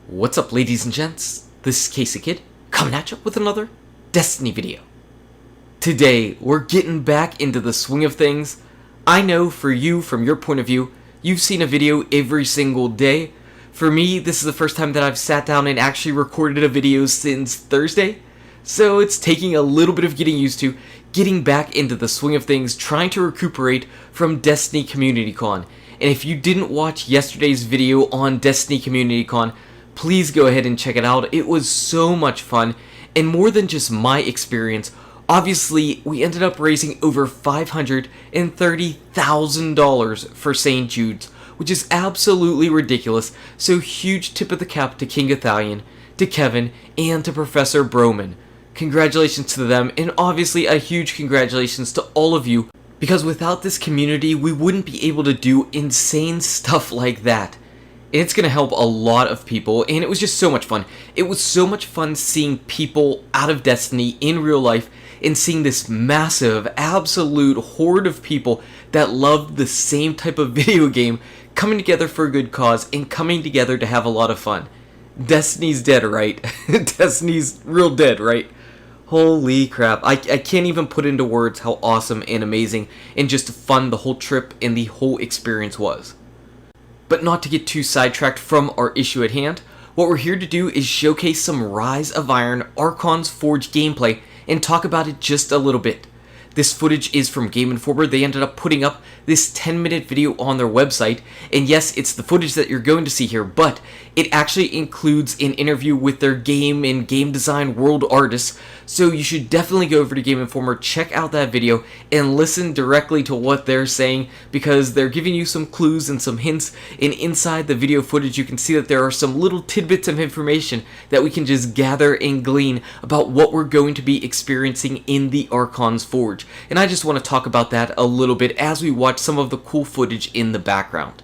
What's up, ladies and gents? This is KSigKid coming at you with another Destiny video. Today, we're getting back into the swing of things. I know for you, from your point of view, you've seen a video every single day. For me, this is the first time that I've sat down and actually recorded a video since Thursday. So it's taking a little bit of getting used to, getting back into the swing of things, trying to recuperate from Destiny CommunityCon. And if you didn't watch yesterday's video on Destiny CommunityCon, please go ahead and check it out. It was so much fun, and more than just my experience, obviously we ended up raising over $530,000 for St. Jude's, which is absolutely ridiculous. So huge tip of the cap to King Athalion, to Kevin, and to Professor Broman. Congratulations to them, and obviously a huge congratulations to all of you, because without this community we wouldn't be able to do insane stuff like that. It's going to help a lot of people, and it was just so much fun. It was so much fun seeing people out of Destiny in real life and seeing this massive, absolute horde of people that loved the same type of video game coming together for a good cause and coming together to have a lot of fun. Destiny's dead, right? Destiny's real dead, right? Holy crap. I can't even put into words how awesome and amazing and just fun the whole trip and the whole experience was. But not to get too sidetracked from our issue at hand, what we're here to do is showcase some Rise of Iron Archon's Forge gameplay and talk about it just a little bit. This footage is from Game Informer. They ended up putting up this 10-minute video on their website, and yes, it's the footage that you're going to see here, but it actually includes an interview with their game and game design world artists, so you should definitely go over to Game Informer, check out that video, and listen directly to what they're saying, because they're giving you some clues and some hints, and inside the video footage you can see that there are some little tidbits of information that we can just gather and glean about what we're going to be experiencing in the Archon's Forge. And I just want to talk about that a little bit as we watch some of the cool footage in the background.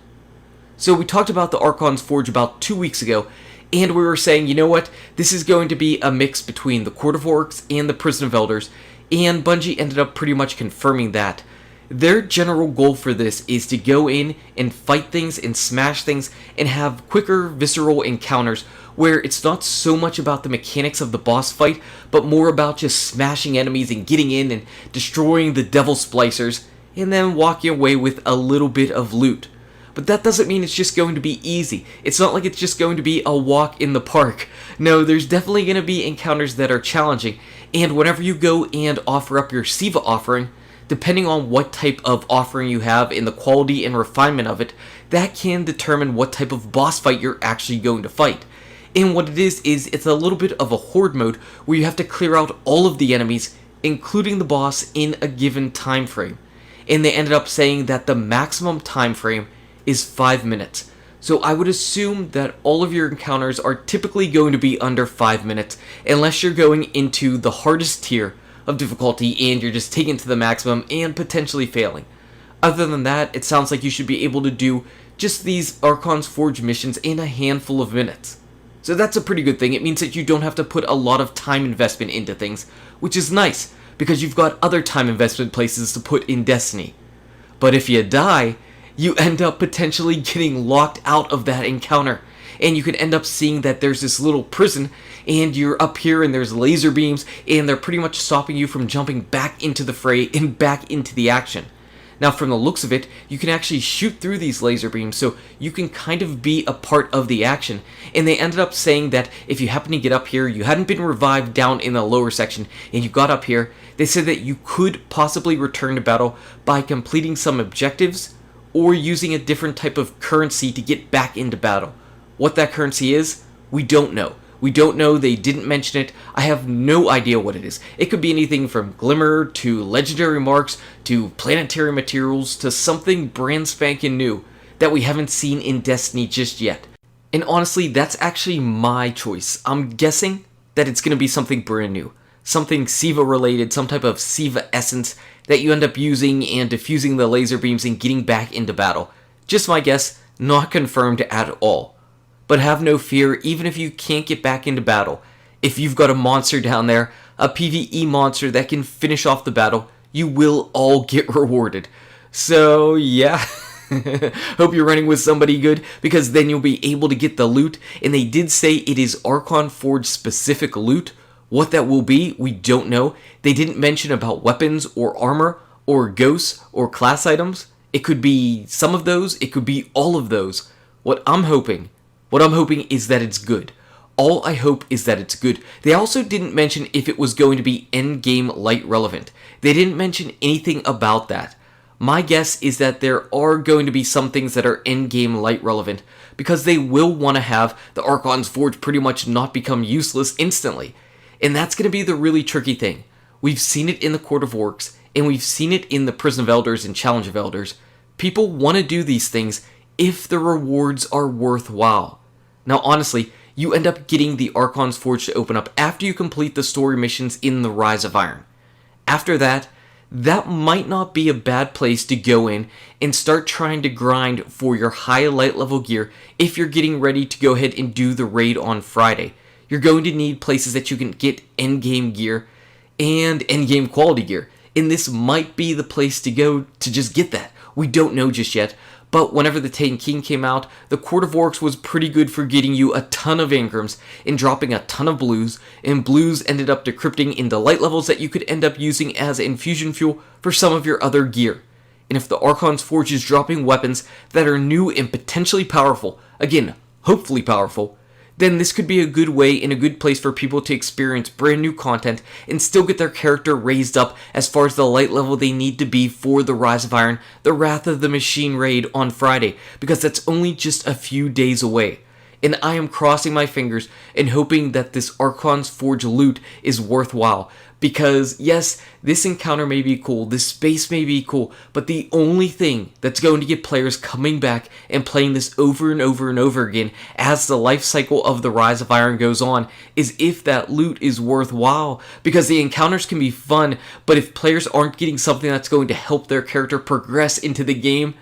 So we talked about the Archon's Forge about 2 weeks ago, and we were saying, you know what, this is going to be a mix between the Court of Orcs and the Prison of Elders, and Bungie ended up pretty much confirming that. Their general goal for this is to go in and fight things and smash things and have quicker visceral encounters where it's not so much about the mechanics of the boss fight, but more about just smashing enemies and getting in and destroying the devil splicers and then walking away with a little bit of loot. But that doesn't mean it's just going to be easy. It's not like it's just going to be a walk in the park. No, there's definitely going to be encounters that are challenging, and whenever you go and offer up your Siva offering, depending on what type of offering you have and the quality and refinement of it, that can determine what type of boss fight you're actually going to fight. And what it is it's a little bit of a horde mode where you have to clear out all of the enemies, including the boss, in a given time frame. And they ended up saying that the maximum time frame is 5 minutes. So I would assume that all of your encounters are typically going to be under 5 minutes, unless you're going into the hardest tier of difficulty and you're just taking to the maximum and potentially failing. Other than that, it sounds like you should be able to do just these Archon's Forge missions in a handful of minutes. So that's a pretty good thing. It means that you don't have to put a lot of time investment into things, which is nice, because you've got other time investment places to put in Destiny. But if you die, you end up potentially getting locked out of that encounter, and you can end up seeing that there's this little prison, and you're up here and there's laser beams, and they're pretty much stopping you from jumping back into the fray and back into the action. Now, from the looks of it, you can actually shoot through these laser beams, so you can kind of be a part of the action. And they ended up saying that if you happen to get up here, you hadn't been revived down in the lower section, and you got up here, they said that you could possibly return to battle by completing some objectives, or using a different type of currency to get back into battle. What that currency is, we don't know. We don't know, they didn't mention it, I have no idea what it is. It could be anything from Glimmer, to legendary marks, to planetary materials, to something brand spanking new that we haven't seen in Destiny just yet. And honestly, that's actually my choice. I'm guessing that it's going to be something brand new. Something Siva related, some type of Siva essence that you end up using and diffusing the laser beams and getting back into battle. Just my guess, not confirmed at all. But have no fear, even if you can't get back into battle, if you've got a monster down there, a PvE monster that can finish off the battle, you will all get rewarded. So yeah, Hope you're running with somebody good, because then you'll be able to get the loot. And they did say it is Archon Forge specific loot. What that will be, we don't know. They didn't mention about weapons or armor or ghosts or class items. It could be some of those, it could be all of those. What I'm hoping is that it's good. All I hope is that it's good. They also didn't mention if it was going to be endgame light relevant. They didn't mention anything about that. My guess is that there are going to be some things that are endgame light relevant, because they will want to have the Archon's Forge pretty much not become useless instantly. And that's going to be the really tricky thing. We've seen it in the Court of Orcs, and we've seen it in the Prison of Elders and Challenge of Elders. People want to do these things if the rewards are worthwhile. Now honestly, you end up getting the Archon's Forge to open up after you complete the story missions in the Rise of Iron. After that, that might not be a bad place to go in and start trying to grind for your high light level gear if you're getting ready to go ahead and do the raid on Friday. You're going to need places that you can get endgame gear and endgame quality gear, and this might be the place to go to just get that. We don't know just yet, but whenever the Taken King came out, the Court of Orcs was pretty good for getting you a ton of Engrams and dropping a ton of blues, and blues ended up decrypting into light levels that you could end up using as infusion fuel for some of your other gear. And if the Archon's Forge is dropping weapons that are new and potentially powerful, again, hopefully powerful, then this could be a good way and a good place for people to experience brand new content and still get their character raised up as far as the light level they need to be for the Rise of Iron, the Wrath of the Machine raid on Friday, because that's only just a few days away. And I am crossing my fingers and hoping that this Archon's Forge loot is worthwhile. Because, yes, this encounter may be cool, this space may be cool, but the only thing that's going to get players coming back and playing this over and over and over again as the life cycle of the Rise of Iron goes on is if that loot is worthwhile. Because the encounters can be fun, but if players aren't getting something that's going to help their character progress into the game,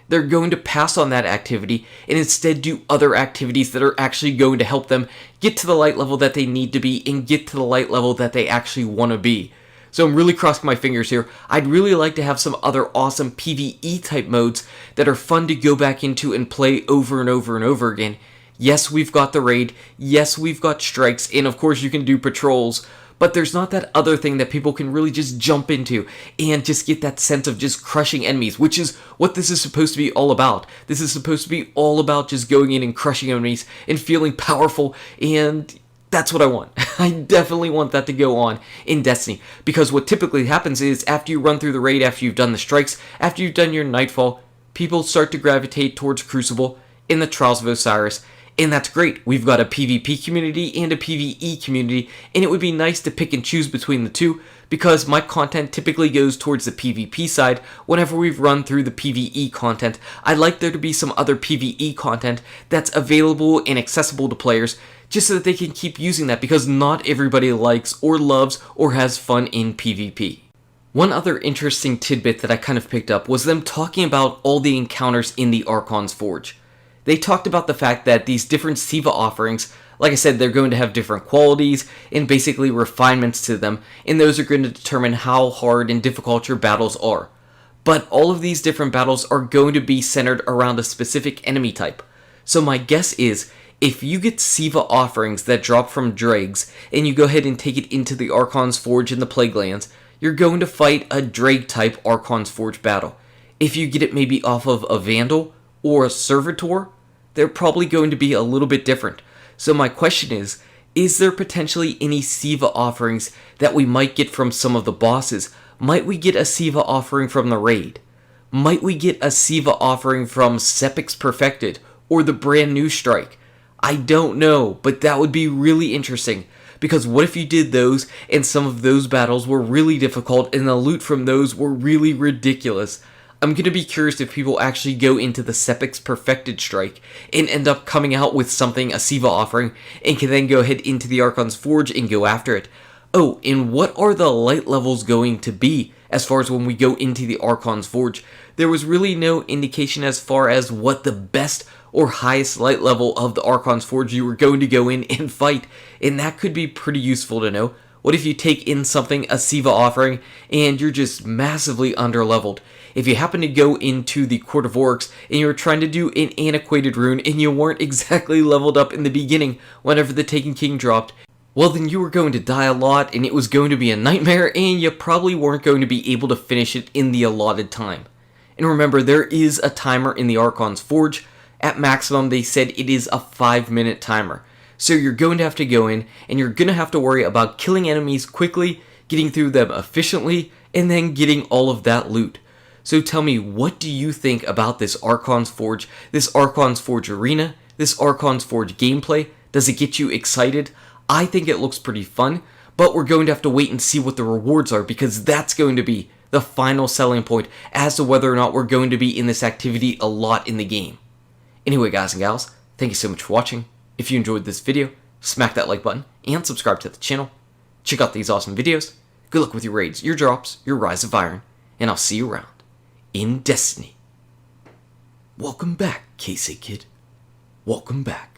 they're going to pass on that activity and instead do other activities that are actually going to help them get to the light level that they need to be and get to the light level that they actually want to be. So I'm really crossing my fingers here. I'd really like to have some other awesome PvE type modes that are fun to go back into and play over and over and over again. Yes, we've got the raid. Yes, we've got strikes. And of course you can do patrols. But there's not that other thing that people can really just jump into and just get that sense of just crushing enemies, which is what this is supposed to be all about. This is supposed to be all about just going in and crushing enemies and feeling powerful, and that's what I want. I definitely want that to go on in Destiny, because what typically happens is after you run through the raid, after you've done the strikes, after you've done your Nightfall, people start to gravitate towards Crucible in the Trials of Osiris. And that's great. We've got a PvP community and a PvE community, and it would be nice to pick and choose between the two, because my content typically goes towards the PvP side whenever we've run through the PvE content. I'd like there to be some other PvE content that's available and accessible to players, just so that they can keep using that, because not everybody likes or loves or has fun in PvP. One other interesting tidbit that I kind of picked up was them talking about all the encounters in the Archon's Forge. They talked about the fact that these different Siva offerings, like I said, they're going to have different qualities and basically refinements to them, and those are going to determine how hard and difficult your battles are. But all of these different battles are going to be centered around a specific enemy type. So my guess is, if you get Siva offerings that drop from Dregs, and you go ahead and take it into the Archon's Forge in the Plaguelands, you're going to fight a Dreg type Archon's Forge battle. If you get it maybe off of a Vandal or a Servitor, they're probably going to be a little bit different. So my question is there potentially any Siva offerings that we might get from some of the bosses? Might we get a Siva offering from the raid? Might we get a Siva offering from Sepix Perfected or the brand new strike? I don't know, but that would be really interesting. Because what if you did those and some of those battles were really difficult and the loot from those were really ridiculous? I'm going to be curious if people actually go into the Sepix Perfected strike and end up coming out with something, a Siva offering, and can then go ahead into the Archon's Forge and go after it. Oh, and what are the light levels going to be as far as when we go into the Archon's Forge? There was really no indication as far as what the best or highest light level of the Archon's Forge you were going to go in and fight, and that could be pretty useful to know. What if you take in something, a Siva offering, and you're just massively underleveled? If you happen to go into the Court of Orcs and you're trying to do an antiquated rune and you weren't exactly leveled up in the beginning whenever the Taken King dropped, well then you were going to die a lot and it was going to be a nightmare and you probably weren't going to be able to finish it in the allotted time. And remember, there is a timer in the Archon's Forge. At maximum, they said it is a 5-minute timer. So you're going to have to go in and you're going to have to worry about killing enemies quickly, getting through them efficiently, and then getting all of that loot. So tell me, what do you think about this Archon's Forge, this Archon's Forge arena, this Archon's Forge gameplay? Does it get you excited? I think it looks pretty fun, but we're going to have to wait and see what the rewards are, because that's going to be the final selling point as to whether or not we're going to be in this activity a lot in the game. Anyway, guys and gals, thank you so much for watching. If you enjoyed this video, smack that like button and subscribe to the channel. Check out these awesome videos. Good luck with your raids, your drops, your Rise of Iron, and I'll see you around in Destiny. Welcome back, KSigKid. Welcome back.